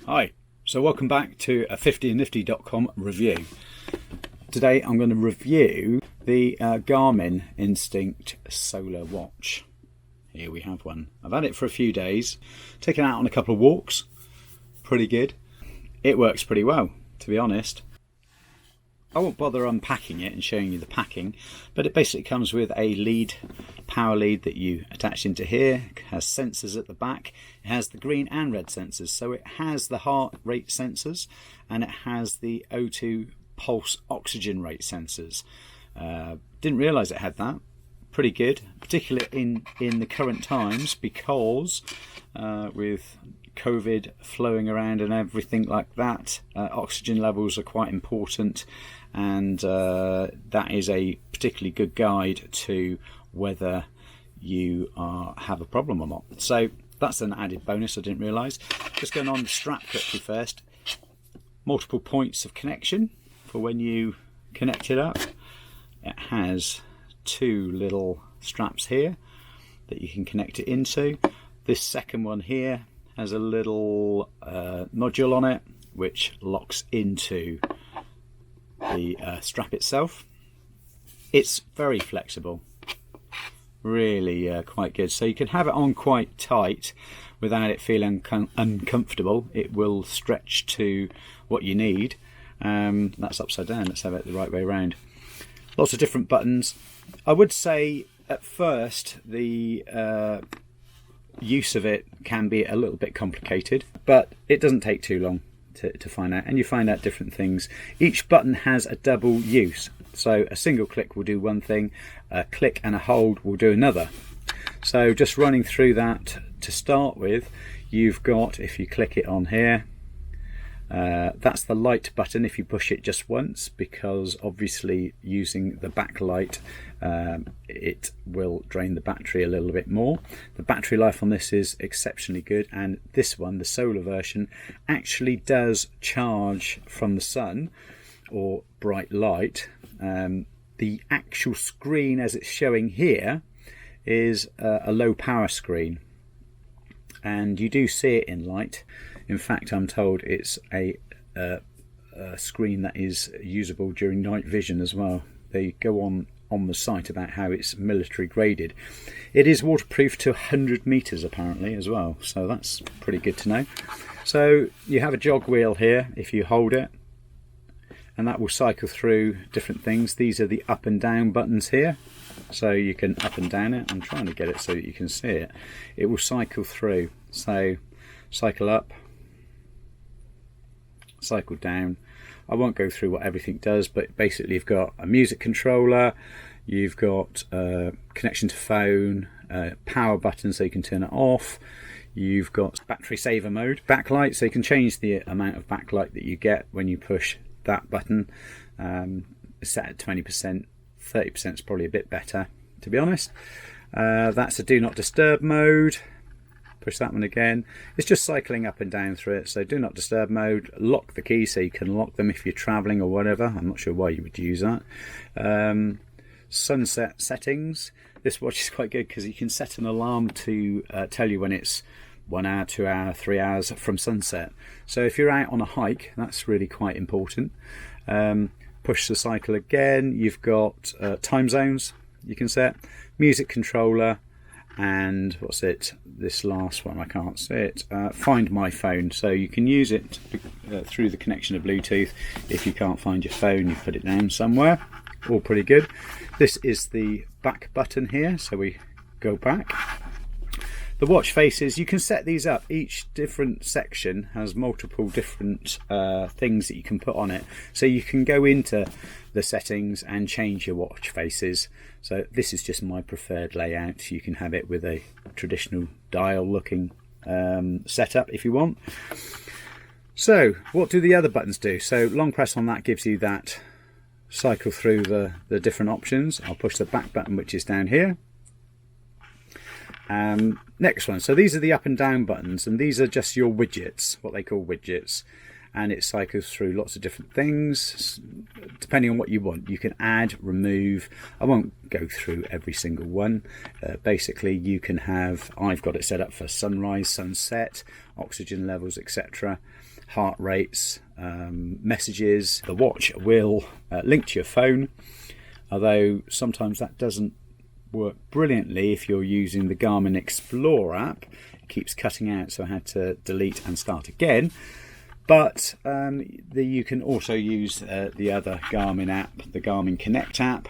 Hi, so welcome back to a 50andnifty.com review. Today I'm going to review the Garmin Instinct Solar Watch. Here we have one. I've had it for a few days, taken it out on a couple of walks, pretty good. It works pretty well, to be honest. I won't bother unpacking it and showing you the packing, but it basically comes with a lead, power lead that you attach into here. It has sensors at the back. It has the green and red sensors, so it has the heart rate sensors and it has the O2 pulse oxygen rate sensors. Didn't realise it had that. Pretty good, particularly in the current times, because with COVID flowing around and everything like that, oxygen levels are quite important, and that is a particularly good guide to whether you have a problem or not. So that's an added bonus I didn't realise. Just going on the strap quickly first. Multiple points of connection for when you connect it up. It has two little straps here that you can connect it into. This second one here has a little module on it which locks into the strap itself. It's very flexible, really quite good, so you can have it on quite tight without it feeling uncomfortable. It will stretch to what you need. That's upside down. Let's have it the right way around. Lots of different buttons. I would say at first the use of it can be a little bit complicated, but it doesn't take too long to find out, and you find out different things. Each button has a double use, so a single click will do one thing, a click and a hold will do another. So just running through that to start with, you've got, if you click it on here, that's the light button if you push it just once, because obviously using the backlight it will drain the battery a little bit more. The battery life on this is exceptionally good, and this one, the solar version, actually does charge from the sun or bright light. The actual screen as it's showing here is a low power screen, and you do see it in light. In fact, I'm told it's a screen that is usable during night vision as well. They go on the site about how it's military graded. It is waterproof to 100 meters apparently as well, so that's pretty good to know. So you have a jog wheel here if you hold it, and that will cycle through different things. These are the up and down buttons here, so you can up and down it. I'm trying to get it so that you can see it. It will cycle through, so cycle up, cycle down. I won't go through what everything does, but basically you've got a music controller, you've got connection to phone, power button so you can turn it off, you've got battery saver mode, backlight so you can change the amount of backlight that you get when you push that button. It's set at 20%, 30% is probably a bit better, to be honest. That's a do not disturb mode. Push that one again. It's just cycling up and down through it. So do not disturb mode. Lock the key so you can lock them if you're traveling or whatever. I'm not sure why you would use that. Sunset settings. This watch is quite good because you can set an alarm to tell you when it's 1 hour, 2 hour, 3 hours from sunset. So if you're out on a hike, that's really quite important. Push the cycle again. You've got time zones you can set, music controller, and what's it, this last one I can't see it, find my phone. So you can use it through the connection of Bluetooth. If you can't find your phone, you put it down somewhere. All pretty good. This is the back button here, so we go back. The watch faces, you can set these up. Each different section has multiple different things that you can put on it, so you can go into the settings and change your watch faces. So this is just my preferred layout. You can have it with a traditional dial looking setup if you want. So what do the other buttons do? So long press on that gives you that cycle through the different options. I'll push the back button, which is down here. Next one, so these are the up and down buttons, and these are just your widgets, what they call widgets, and it cycles through lots of different things depending on what you want. You can add, remove. I won't go through every single one. Basically you can have, I've got it set up for sunrise, sunset, oxygen levels, etc., heart rates, messages. The watch will link to your phone, although sometimes that doesn't work brilliantly if you're using the Garmin Explore app. It keeps cutting out, so I had to delete and start again. But you can also use the other Garmin app, the Garmin Connect app,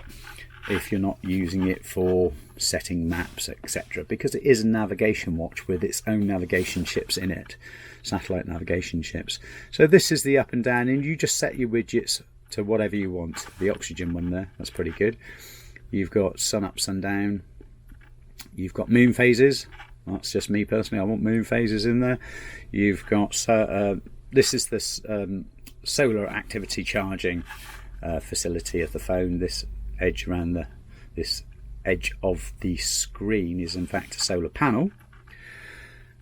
if you're not using it for setting maps, etc., because it is a navigation watch with its own navigation chips in it, satellite navigation chips. So this is the up and down, and you just set your widgets to whatever you want. The oxygen one there, that's pretty good. You've got sun up, sun down. You've got moon phases. That's just me personally, I want moon phases in there. You've got this is this solar activity charging facility of the phone. This edge around this edge of the screen is in fact a solar panel.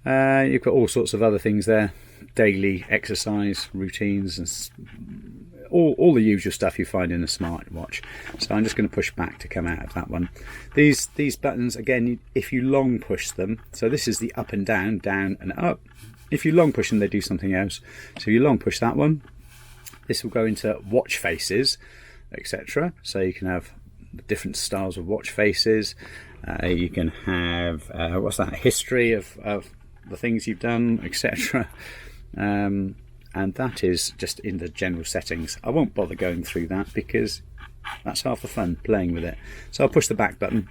You've got all sorts of other things there, daily exercise routines and all the usual stuff you find in a smartwatch. So I'm just going to push back to come out of that one. These buttons, again, if you long push them, so this is the up and down, down and up. If you long push them, they do something else. So you long push that one, this will go into watch faces, etc. So you can have different styles of watch faces. You can have what's that, history of the things you've done, etc. And that is just in the general settings. I won't bother going through that because that's half the fun, playing with it. So I'll push the back button,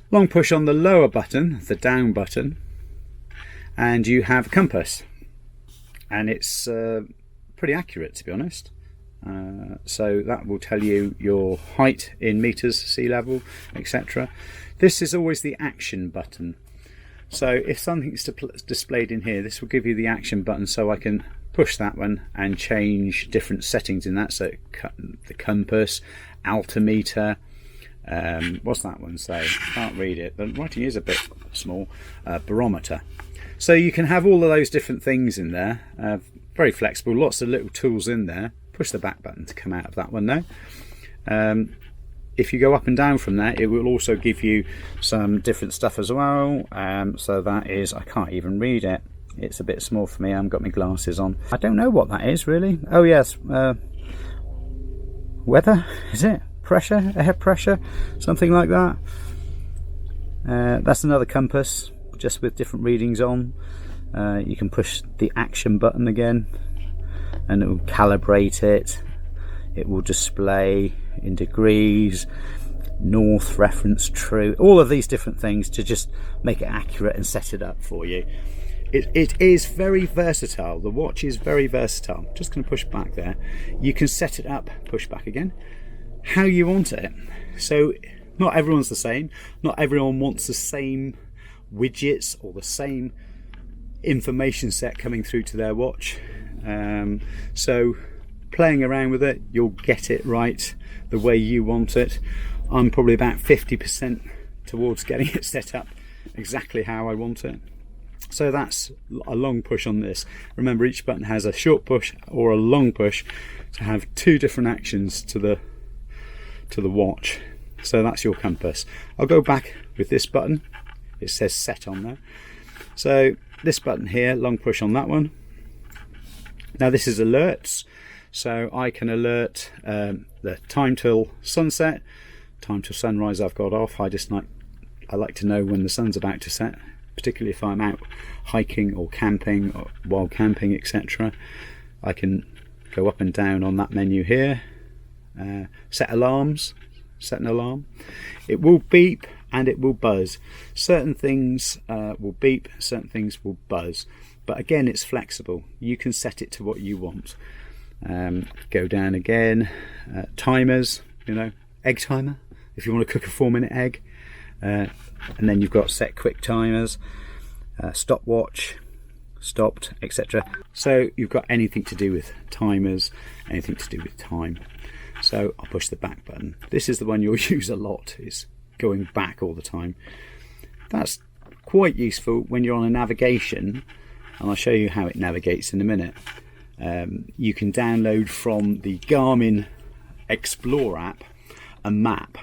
long push on the lower button, the down button, and you have a compass, and it's pretty accurate, to be honest. So that will tell you your height in meters, sea level, etc. This is always the action button. So if something's displayed in here, this will give you the action button, so I can push that one and change different settings in that. So the compass, altimeter, what's that one say? Can't read it, the writing is a bit small. Barometer. So you can have all of those different things in there. Very flexible, lots of little tools in there. Push the back button to come out of that one now. If you go up and down from there, it will also give you some different stuff as well. So that is, I can't even read it. It's a bit small for me. I haven't got my glasses on. I don't know what that is really. Oh yes, weather, is it? Pressure, air pressure, something like that. That's another compass, just with different readings on. You can push the action button again, and it will calibrate it. It will display in degrees, north, reference, true, all of these different things to just make it accurate and set it up for you. It is very versatile. The watch is very versatile. I'm just going to push back there. You can set it up, push back again, how you want it. So not everyone's the same. Not everyone wants the same widgets or the same information set coming through to their watch. So playing around with it, you'll get it right the way you want it. I'm probably about 50% towards getting it set up exactly how I want it. So that's a long push on this. Remember, each button has a short push or a long push to have two different actions to the watch. So that's your compass. I'll go back with this button. It says set on there. So this button here, long push on that one. Now this is alerts. So I can alert the time till sunset, time till sunrise I've got off. I like to know when the sun's about to set, particularly if I'm out hiking or camping or wild camping, etc. I can go up and down on that menu here. Set alarms, set an alarm. It will beep and it will buzz. Certain things will beep, certain things will buzz. But again, it's flexible. You can set it to what you want. Go down again, timers, egg timer if you want to cook a 4-minute egg, and then you've got set quick timers, stopwatch, stopped, etc. So you've got anything to do with timers, anything to do with time. So I'll push the back button. This is the one you'll use a lot, is going back all the time. That's quite useful when you're on a navigation, and I'll show you how it navigates in a minute. you can download from the Garmin Explore app a map,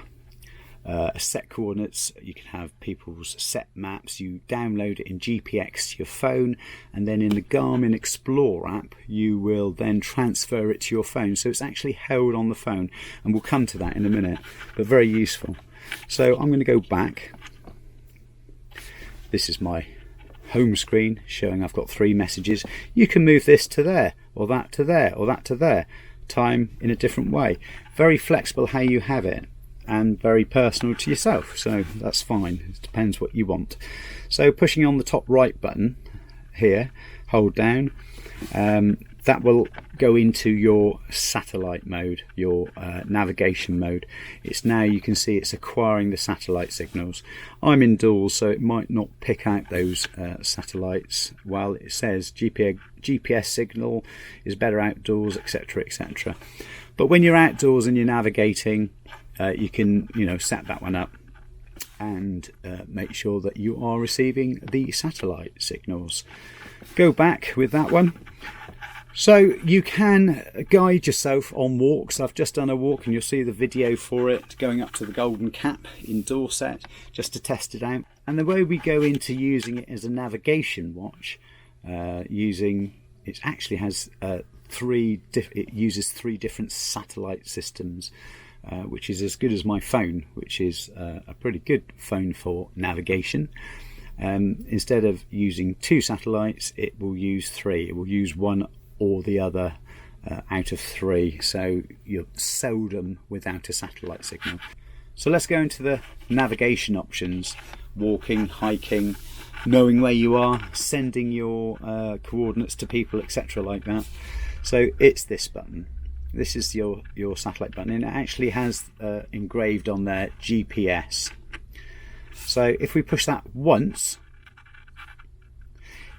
set coordinates. You can have people's set maps. You download it in GPX to your phone, and then in the Garmin Explore app you will then transfer it to your phone, so it's actually held on the phone, and we'll come to that in a minute, but very useful. So I'm going to go back. This is my home screen showing I've got 3 messages. You can move this to there, or that to there, or that to there, time in a different way. Very flexible how you have it, and very personal to yourself, so that's fine. It depends what you want. So pushing on the top right button here, hold down, that will go into your satellite mode, your navigation mode. It's now, you can see it's acquiring the satellite signals. I'm indoors, so it might not pick out those satellites. Well, it says GPS signal is better outdoors, etc, etc. But when you're outdoors and you're navigating, you can, set that one up and make sure that you are receiving the satellite signals. Go back with that one. So you can guide yourself on walks. I've just done a walk, and you'll see the video for it, going up to the Golden Cap in Dorset just to test it out. And the way we go into using it as a navigation watch, it actually has it uses 3 different satellite systems, which is as good as my phone, which is a pretty good phone for navigation. Instead of using 2 satellites, it will use 3. It will use one or the other out of 3, so you're seldom without a satellite signal. So let's go into the navigation options: walking, hiking, knowing where you are, sending your coordinates to people, etc, like that. So it's this button. This is your satellite button, and it actually has engraved on there GPS. So if we push that once,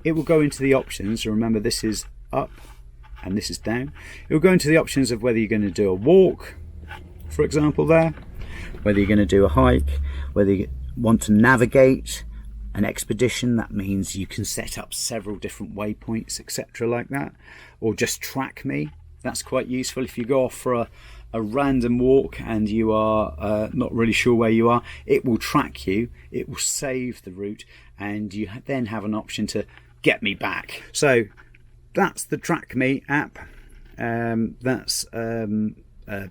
it will go into the options. Remember, this is up and this is down. It will go into the options of whether you're going to do a walk, for example there, whether you're going to do a hike, whether you want to navigate an expedition. That means you can set up several different waypoints, etc, like that, or just track me. That's quite useful if you go off for a random walk and you are not really sure where you are. It will track you, it will save the route, and you then have an option to get me back. So that's the Track Me app. That's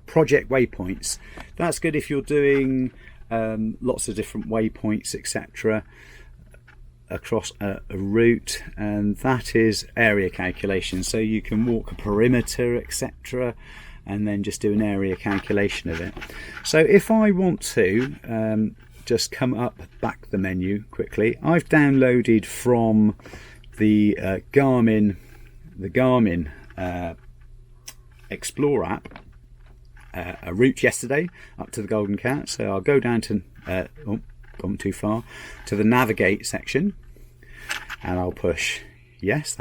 project waypoints. That's good if you're doing lots of different waypoints, etc, across a route. And that is area calculation, so you can walk a perimeter, etc, and then just do an area calculation of it. So if I want to just come up back the menu quickly, I've downloaded from the Garmin Explore app a route yesterday up to the Golden Cat. So I'll go down to gone too far, to the navigate section, and I'll push yes.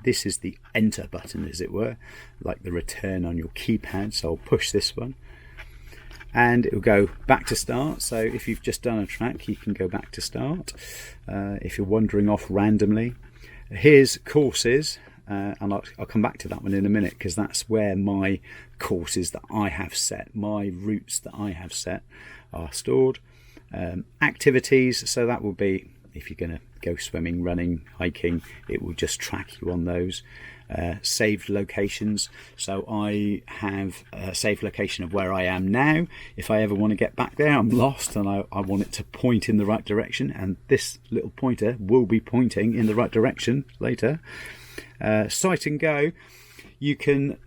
This is the enter button, as it were, like the return on your keypad. So I'll push this one and it will go back to start. So if you've just done a track, you can go back to start. If you're wandering off randomly, here's courses, and I'll come back to that one in a minute, because that's where my courses that I have set, my routes that I have set, are stored. Activities, so that will be if you're going to go swimming, running, hiking, it will just track you on those. Saved locations, so I have a saved location of where I am now. If I ever want to get back there, I'm lost and I want it to point in the right direction, and this little pointer will be pointing in the right direction later. Sight and go, you can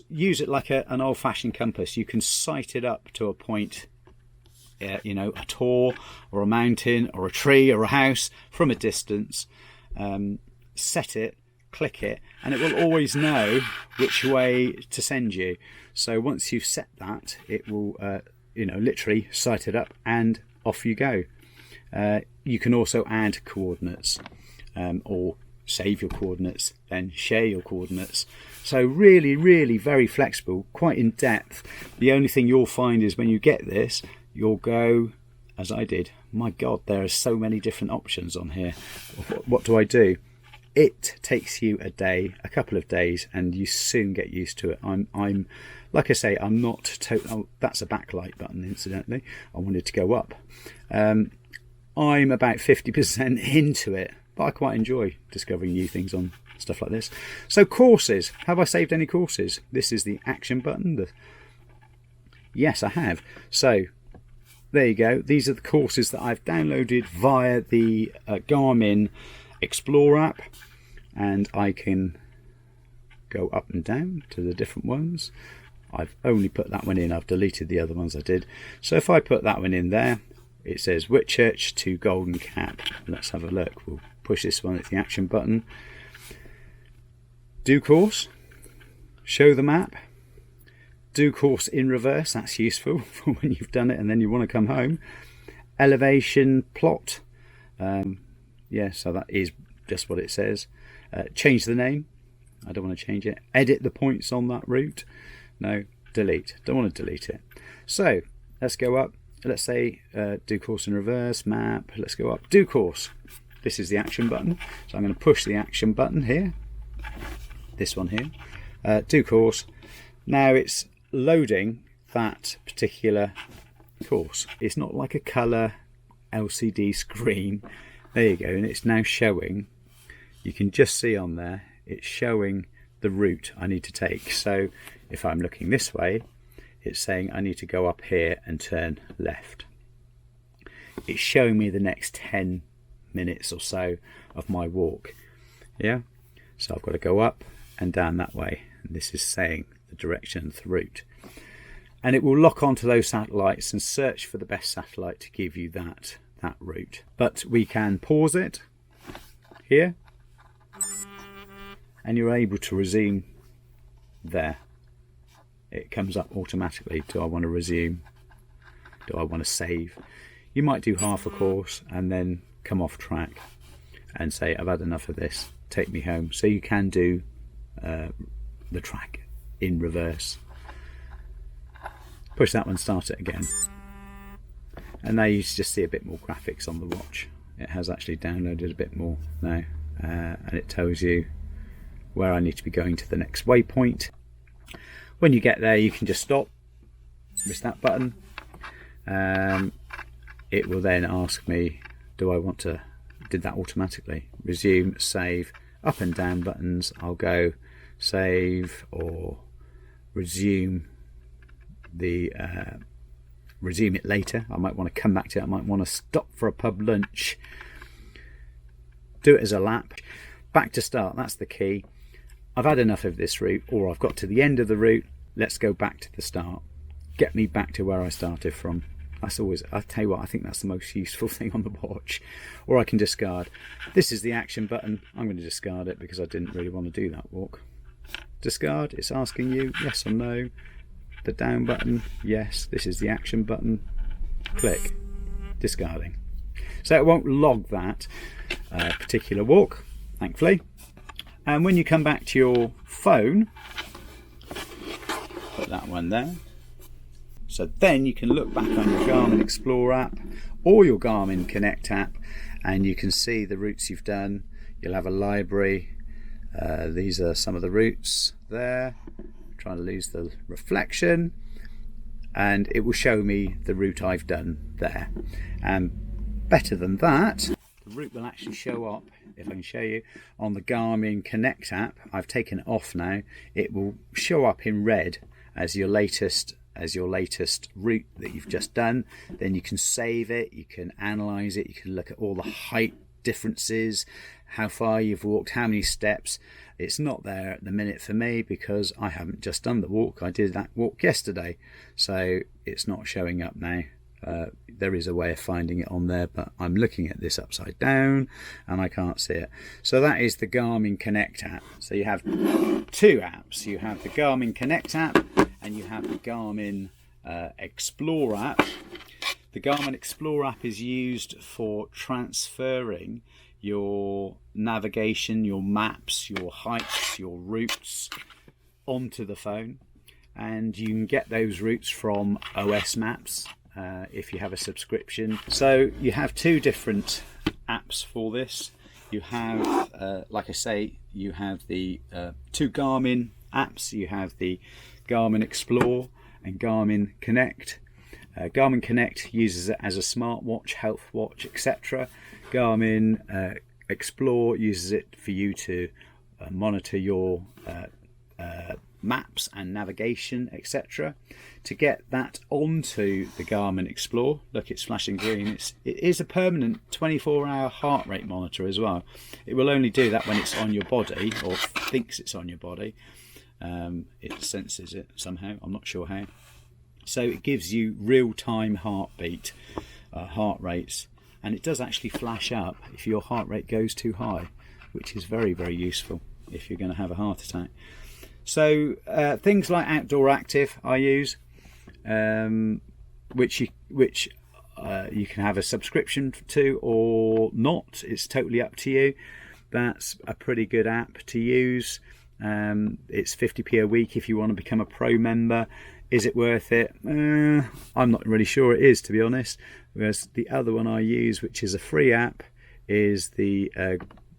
use it like an old-fashioned compass. You can sight it up to a point, a tor or a mountain or a tree or a house from a distance, set it, click it, and it will always know which way to send you. So once you've set that, it will literally sight it up and off you go. You can also add coordinates, or save your coordinates, then share your coordinates. So really very flexible, quite in depth. The only thing you'll find is when you get this, you'll go, as I did, my god, there are so many different options on here. What do I do? It takes you a couple of days, and you soon get used to it. I'm like I say, I'm not oh, that's a backlight button, incidentally. I wanted to go up. I'm about 50% into it, but I quite enjoy discovering new things on stuff like this. So courses, have I saved any courses? This is the action button. Yes, I have. So there you go. These are the courses that I've downloaded via the Garmin Explore app, and I can go up and down to the different ones. I've only put that one in. I've deleted the other ones I did. So if I put that one in there, it says Widgets to Golden Cap. Let's have a look. We'll push this one. It's the action button. Do course. Show the map. Do course in reverse. That's useful for when you've done it and then you want to come home. Elevation plot. Yeah, so that is just what it says. Change the name. I don't want to change it. Edit the points on that route. No, delete. Don't want to delete it. So let's go up. Let's say do course in reverse, map. Let's go up. Do course. This is the action button. So I'm going to push the action button here. This one here. Do course. Now it's loading that particular course. It's not like a colour LCD screen. There you go. And it's now showing. You can just see on there. It's showing the route I need to take. So if I'm looking this way, it's saying I need to go up here and turn left. It's showing me the next 10 minutes or so of my walk. Yeah, so I've got to go up and down that way, and this is saying the direction of the route, and it will lock onto those satellites and search for the best satellite to give you that route. But we can pause it here, and you're able to resume there. It comes up automatically. Do I want to resume? Do I want to save? You might do half a course and then come off track and say, I've had enough of this, take me home. So you can do the track in reverse. Push that one, start it again. And now you just see a bit more graphics on the watch. It has actually downloaded a bit more now, and it tells you where I need to be going to the next waypoint. When you get there, you can just stop, press that button. It will then ask me, do I want to, did that automatically? Resume, save, up and down buttons. I'll go save or resume resume it later. I might want to come back to it. I might want to stop for a pub lunch. Do it as a lap. Back to start, that's the key. I've had enough of this route, or I've got to the end of the route. Let's go back to the start. Get me back to where I started from. That's always, I tell you what, I think that's the most useful thing on the watch. Or I can discard. This is the action button. I'm going to discard it because I didn't really want to do that walk. Discard, it's asking you yes or no. The down button, yes. This is the action button. Click. Discarding. So it won't log that particular walk, thankfully. And when you come back to your phone, put that one there. So then you can look back on your Garmin Explore app or your Garmin Connect app, and you can see the routes you've done. You'll have a library. These are some of the routes there. I'm trying to lose the reflection, and it will show me the route I've done there. And better than that, the route will actually show up, if I can show you, on the Garmin Connect app. I've taken it off now. It will show up in red as your latest route that you've just done. Then you can save it, you can analyze it, you can look at all the height differences, how far you've walked, how many steps. It's not there at the minute for me because I haven't just done the walk. I did that walk yesterday, so it's not showing up now. There is a way of finding it on there, but I'm looking at this upside down and I can't see it. So that is the Garmin Connect app. So you have two apps. You have the Garmin Connect app and you have the Garmin Explore app. The Garmin Explore app is used for transferring your navigation, your maps, your heights, your routes onto the phone, and you can get those routes from OS Maps if you have a subscription. So you have two different apps for this. You have, like I say, you have the two Garmin apps. You have the Garmin Explore and Garmin Connect. Garmin Connect uses it as a smartwatch, health watch, etc. Garmin Explore uses it for you to monitor your maps and navigation, etc. To get that onto the Garmin Explore, look, it's flashing green. It is a permanent 24-hour heart rate monitor as well. It will only do that when it's on your body, or thinks it's on your body. It senses it somehow, I'm not sure how. So it gives you real-time heartbeat, heart rates, and it does actually flash up if your heart rate goes too high, which is very, very useful if you're going to have a heart attack. So things like Outdoor Active I use, which you can have a subscription to or not. It's totally up to you. That's a pretty good app to use. It's 50p a week if you want to become a pro member. Is it worth it? I'm not really sure it is, to be honest. Whereas the other one I use, which is a free app, is the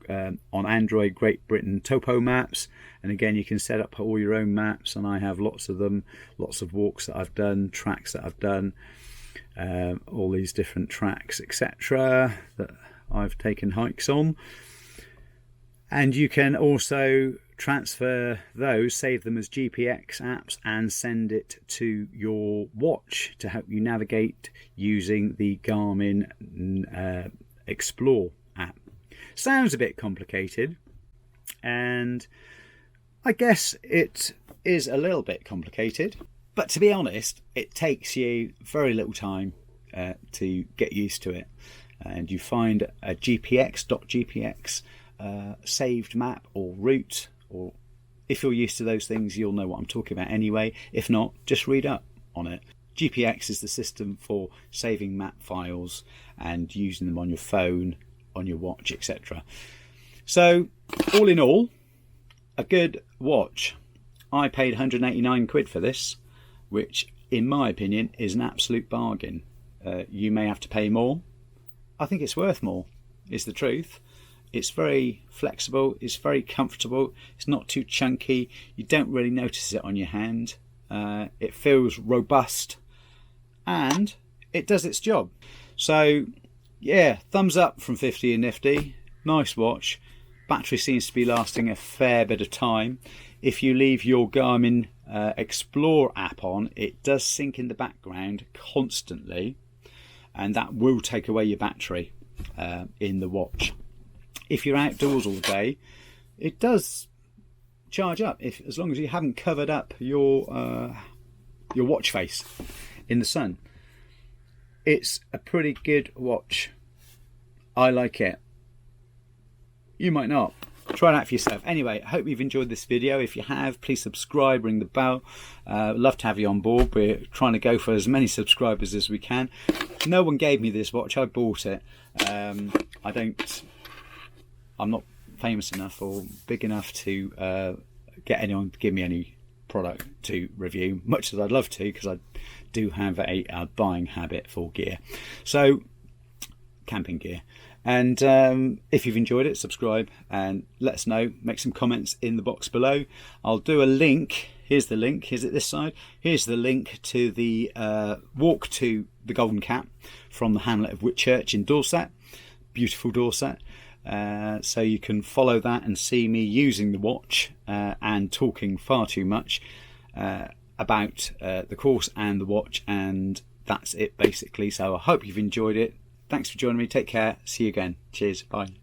on Android Great Britain Topo Maps. And again, you can set up all your own maps, and I have lots of them, lots of walks that I've done, tracks that I've done, all these different tracks, etc. that I've taken hikes on. And you can also transfer those, save them as GPX apps, and send it to your watch to help you navigate using the Garmin Explore app. Sounds a bit complicated, and I guess it is a little bit complicated, but to be honest, it takes you very little time to get used to it. And you find a GPX saved map or route, or if you're used to those things, you'll know what I'm talking about anyway. If not, just read up on it. GPX is the system for saving map files and using them on your phone, on your watch, etc. So all in all, a good watch. I paid 189 quid for this, which in my opinion is an absolute bargain. You may have to pay more. I think it's worth more, is the truth. It's very flexible, it's very comfortable, it's not too chunky, you don't really notice it on your hand. It feels robust, and it does its job. So yeah, thumbs up from 50 and Nifty. Nice watch. Battery seems to be lasting a fair bit of time. If you leave your Garmin Explore app on, it does sync in the background constantly, and that will take away your battery in the watch. If you're outdoors all day, it does charge up, as long as you haven't covered up your watch face in the sun. It's a pretty good watch. I like it. You might not. Try it out for yourself. Anyway, I hope you've enjoyed this video. If you have, please subscribe, ring the bell. Love to have you on board. We're trying to go for as many subscribers as we can. No one gave me this watch. I bought it. I'm not famous enough or big enough to get anyone to give me any product to review, much as I'd love to, because I do have a buying habit for gear. So, camping gear. And if you've enjoyed it, subscribe and let us know. Make some comments in the box below. I'll do a link. Here's the link. Is it this side? Here's the link to the walk to the Golden Cap from the hamlet of Whitchurch in Dorset. Beautiful Dorset. So you can follow that and see me using the watch and talking far too much about the course and the watch, and that's it basically. So I hope you've enjoyed it. Thanks for joining me. Take care. See you again. Cheers. Bye.